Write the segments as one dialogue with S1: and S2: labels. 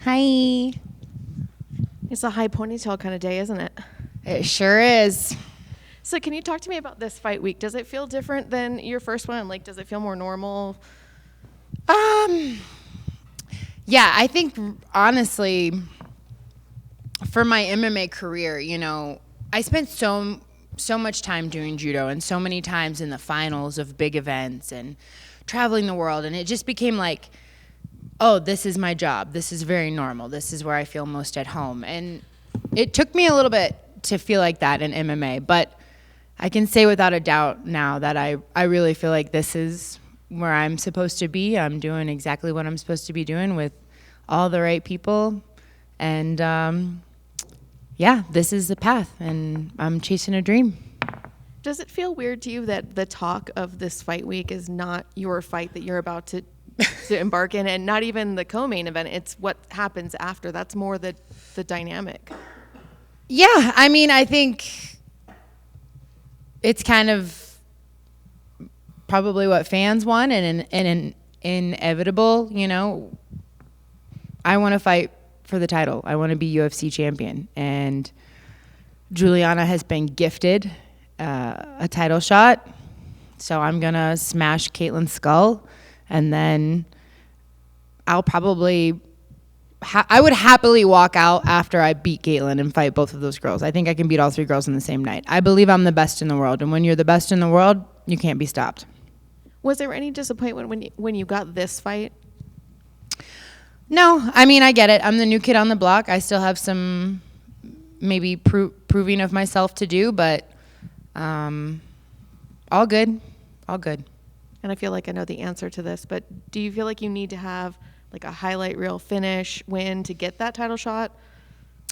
S1: Hi.
S2: It's a high ponytail kind of day, isn't it?
S1: It sure is.
S2: So can you talk to me about this fight week? Does it feel different than your first one? Like, does it feel more normal?
S1: Yeah, I think honestly, for my MMA career, I spent so much time doing judo and so many times in the finals of big events and traveling the world, and it just became like, oh, this is my job. This is very normal. This is where I feel most at home. And it took me a little bit to feel like that in MMA, but I can say without a doubt now that I really feel like this is where I'm supposed to be. I'm doing exactly what I'm supposed to be doing with all the right people. And yeah, this is the path, and I'm chasing a dream.
S2: Does it feel weird to you that the talk of this fight week is not your fight that you're about to embark in, and not even the co-main event? It's what happens after. That's more the dynamic.
S1: Yeah, I mean, I think it's kind of probably what fans want, and an inevitable, I want to fight for the title. I want to be UFC champion, and Juliana has been gifted a title shot, so I'm gonna smash Ketlen's skull, and then I'll probably I would happily walk out after I beat Ketlen and fight both of those girls. I think I can beat all three girls in the same night. I believe I'm the best in the world, and when you're the best in the world, you can't be stopped.
S2: Was there any disappointment when you got this fight?
S1: No, I mean, I get it. I'm the new kid on the block. I still have some maybe proving of myself to do, but all good. All good.
S2: And I feel like I know the answer to this, but do you feel like you need to have like a highlight reel finish win to get that title shot?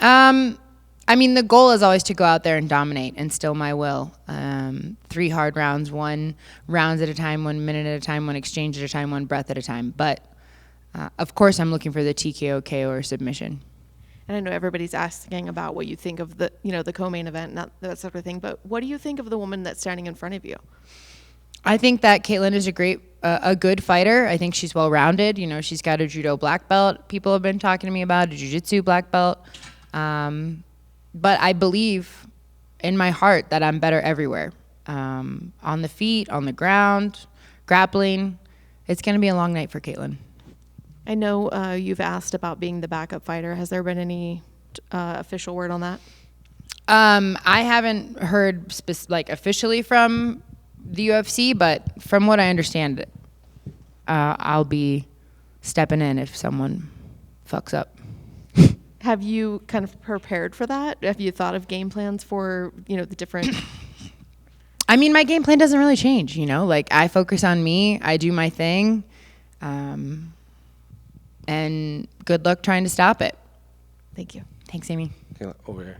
S1: I mean, the goal is always to go out there and dominate and still my will. 3 hard rounds, 1 rounds at a time, 1 minute at a time, 1 exchange at a time, 1 breath at a time. But of course, I'm looking for the TKO, KO, or submission.
S2: And I know everybody's asking about what you think of the co-main event, not that sort of thing. But what do you think of the woman that's standing in front of you?
S1: I think that Ketlen is a good fighter. I think she's well-rounded. She's got a judo black belt. People have been talking to me about a jiu-jitsu black belt. But I believe in my heart that I'm better everywhere. On the feet, on the ground, grappling. It's going to be a long night for Ketlen.
S2: I know you've asked about being the backup fighter. Has there been any official word on that?
S1: I haven't heard officially from the UFC, but from what I understand, I'll be stepping in if someone fucks up.
S2: Have you kind of prepared for that? Have you thought of game plans for, the different...
S1: I mean, my game plan doesn't really change, I focus on me, I do my thing, and good luck trying to stop it.
S2: Thank you.
S1: Thanks, Amy.
S3: Kayla, over here.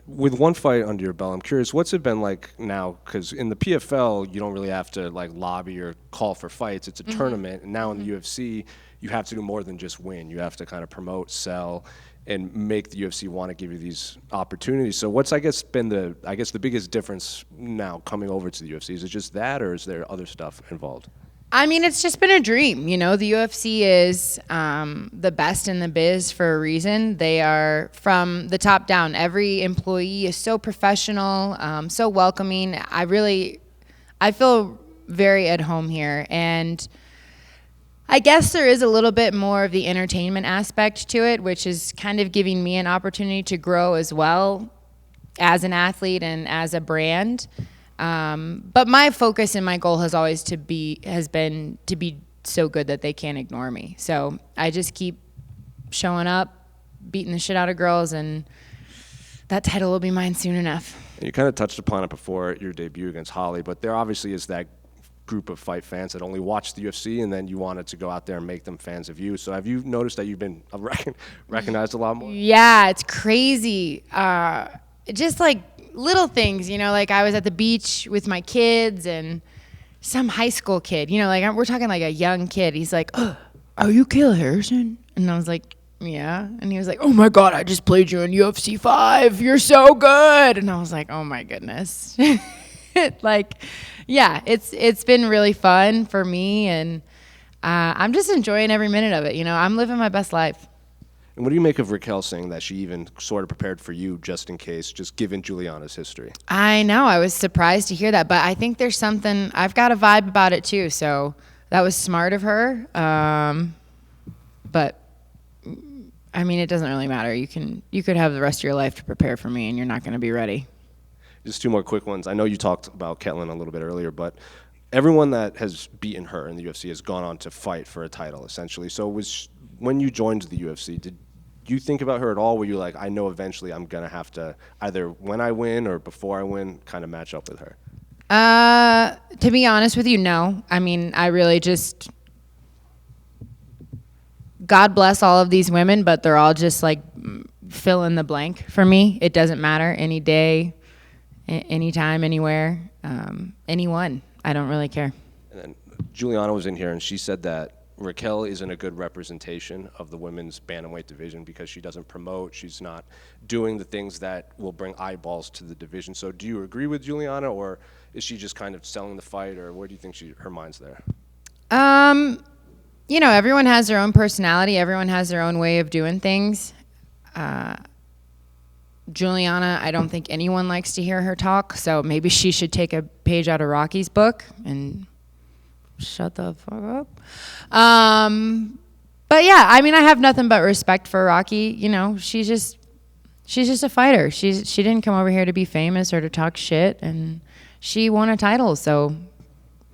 S3: With one fight under your belt, I'm curious, what's it been like now? Because in the PFL, you don't really have to lobby or call for fights. It's a tournament, and now in the UFC, you have to do more than just win. You have to kind of promote, sell, and make the UFC want to give you these opportunities. So what's been the biggest difference now coming over to the UFC? Is it just that, or is there other stuff involved?
S1: I mean, it's just been a dream. The UFC is the best in the biz for a reason. They are from the top down. Every employee is so professional, so welcoming. I feel very at home here. And I guess there is a little bit more of the entertainment aspect to it, which is kind of giving me an opportunity to grow as well as an athlete and as a brand. But my focus and my goal has been to be so good that they can't ignore me. So I just keep showing up, beating the shit out of girls, and that title will be mine soon enough.
S3: And you kind of touched upon it before your debut against Holly, but there obviously is that group of fight fans that only watch the UFC, and then you wanted to go out there and make them fans of you. So have you noticed that you've been recognized a lot more?
S1: Yeah, it's crazy. Just little things, I was at the beach with my kids and some high school kid, we're talking a young kid. He's like, oh, are you Kayla Harrison? And I was like, yeah. And he was like, oh my God, I just played you in UFC 5. You're so good. And I was like, oh my goodness. Yeah, it's been really fun for me, and I'm just enjoying every minute of it. I'm living my best life.
S3: And what do you make of Raquel saying that she even sort of prepared for you just in case, just given Juliana's history?
S1: I know. I was surprised to hear that, but I think there's something. I've got a vibe about it too. So that was smart of her. But I mean, it doesn't really matter. You could have the rest of your life to prepare for me, and you're not going to be ready.
S3: Just two more quick ones. I know you talked about Ketlen a little bit earlier, but everyone that has beaten her in the UFC has gone on to fight for a title, essentially. So when you joined the UFC, did you think about her at all? Were you like, I know eventually I'm going to have to, either when I win or before I win, kind of match up with her?
S1: To be honest with you, no. I mean, I really just, God bless all of these women, but they're all just like fill in the blank for me. It doesn't matter. Any day, anytime, anywhere, anyone. I don't really care.
S3: And then Juliana was in here and she said that Raquel isn't a good representation of the women's bantamweight division because she doesn't promote. She's not doing the things that will bring eyeballs to the division. So do you agree with Juliana, or is she just kind of selling the fight, or where do you think her mind's there?
S1: You know, everyone has their own personality. Everyone has their own way of doing things. Juliana, I don't think anyone likes to hear her talk, so maybe she should take a page out of Rocky's book and shut the fuck up. But yeah, I mean, I have nothing but respect for Rocky. You know, she's just a fighter. She didn't come over here to be famous or to talk shit, and she won a title, so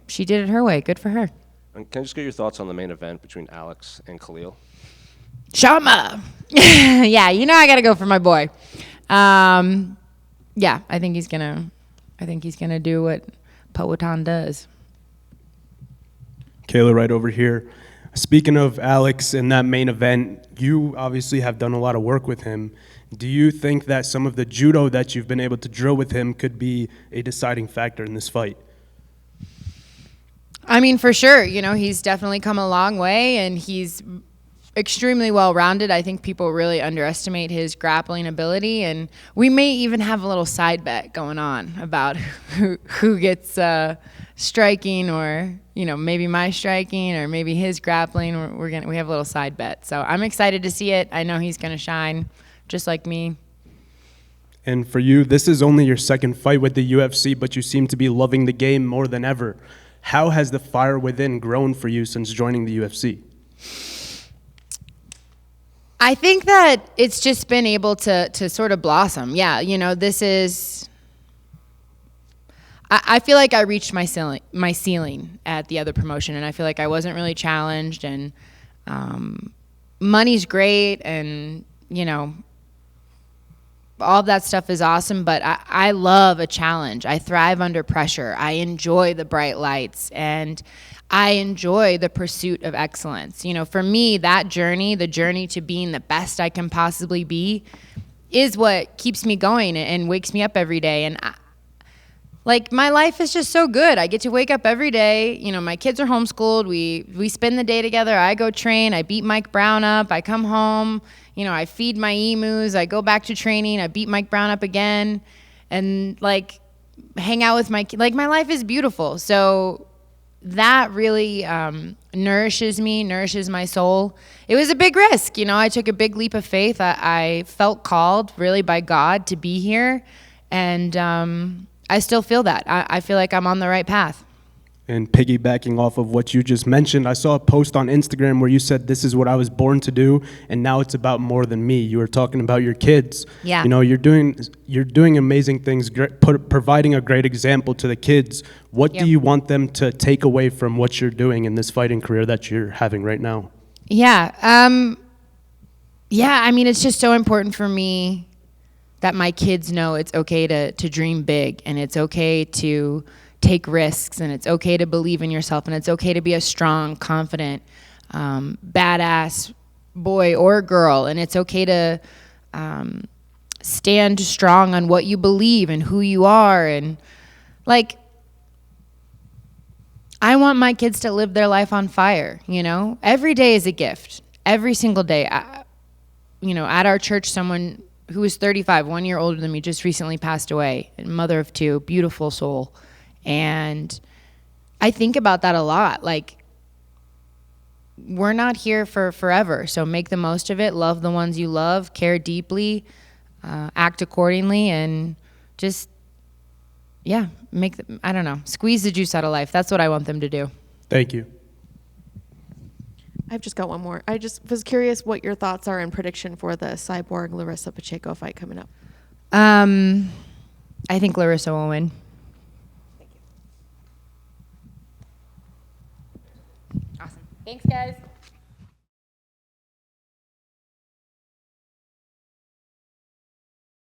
S1: she did it her way. Good for her.
S3: And can I just get your thoughts on the main event between Alex and Khalil?
S1: Shama. Yeah, you know I gotta go for my boy. Yeah, I think he's gonna do what Powhatan does.
S4: Kayla, right over here. Speaking of Alex and that main event, you obviously have done a lot of work with him. Do you think that some of the judo that you've been able to drill with him could be a deciding factor in this fight?
S1: I mean, for sure. You know, he's definitely come a long way, and he's extremely well-rounded. I think people really underestimate his grappling ability, and we may even have a little side bet going on about who gets striking, or you know, maybe my striking or maybe his grappling. We have a little side bet, so I'm excited to see it. I know he's gonna shine, just like me.
S4: And for you, this is only your second fight with the UFC, but you seem to be loving the game more than ever. How has the fire within grown for you since joining the UFC?
S1: I think that it's just been able to sort of blossom. Yeah, you know, this is. I feel like I reached my ceiling at the other promotion, and I feel like I wasn't really challenged. And money's great, and you know, all of that stuff is awesome. But I love a challenge. I thrive under pressure. I enjoy the bright lights, and I enjoy the pursuit of excellence. You know, for me, that journey, the journey to being the best I can possibly be, is what keeps me going and wakes me up every day. And like, my life is just so good. I get to wake up every day. You know, my kids are homeschooled. We spend the day together. I go train. I beat Mike Brown up. I come home. You know, I feed my emus. I go back to training. I beat Mike Brown up again. And, like, hang out with my kids. Like, my life is beautiful. So that really nourishes me, nourishes my soul. It was a big risk. You know, I took a big leap of faith. I felt called, really, by God to be here. And I still feel that. I feel like I'm on the right path.
S4: And piggybacking off of what you just mentioned, I saw a post on Instagram where you said, this is what I was born to do, and now it's about more than me. You were talking about your kids.
S1: Yeah.
S4: You know, you're doing amazing things, providing a great example to the kids. What do you want them to take away from what you're doing in this fighting career that you're having right now?
S1: Yeah. I mean, it's just so important for me that my kids know it's okay to dream big, and it's okay to take risks, and it's okay to believe in yourself, and it's okay to be a strong, confident, badass boy or girl, and it's okay to stand strong on what you believe and who you are. And like, I want my kids to live their life on fire. You know, every day is a gift. Every single day. You know, at our church, someone who was 35, 1 year older than me, just recently passed away. Mother of two, beautiful soul. And I think about that a lot. Like, we're not here for forever. So make the most of it. Love the ones you love. Care deeply. Act accordingly, and just I don't know, squeeze the juice out of life. That's what I want them to do.
S4: Thank you.
S2: I've just got one more. I just was curious what your thoughts are in prediction for the Cyborg Larissa Pacheco fight coming up.
S1: I think Larissa will win. Thank you. Awesome. Thanks, guys.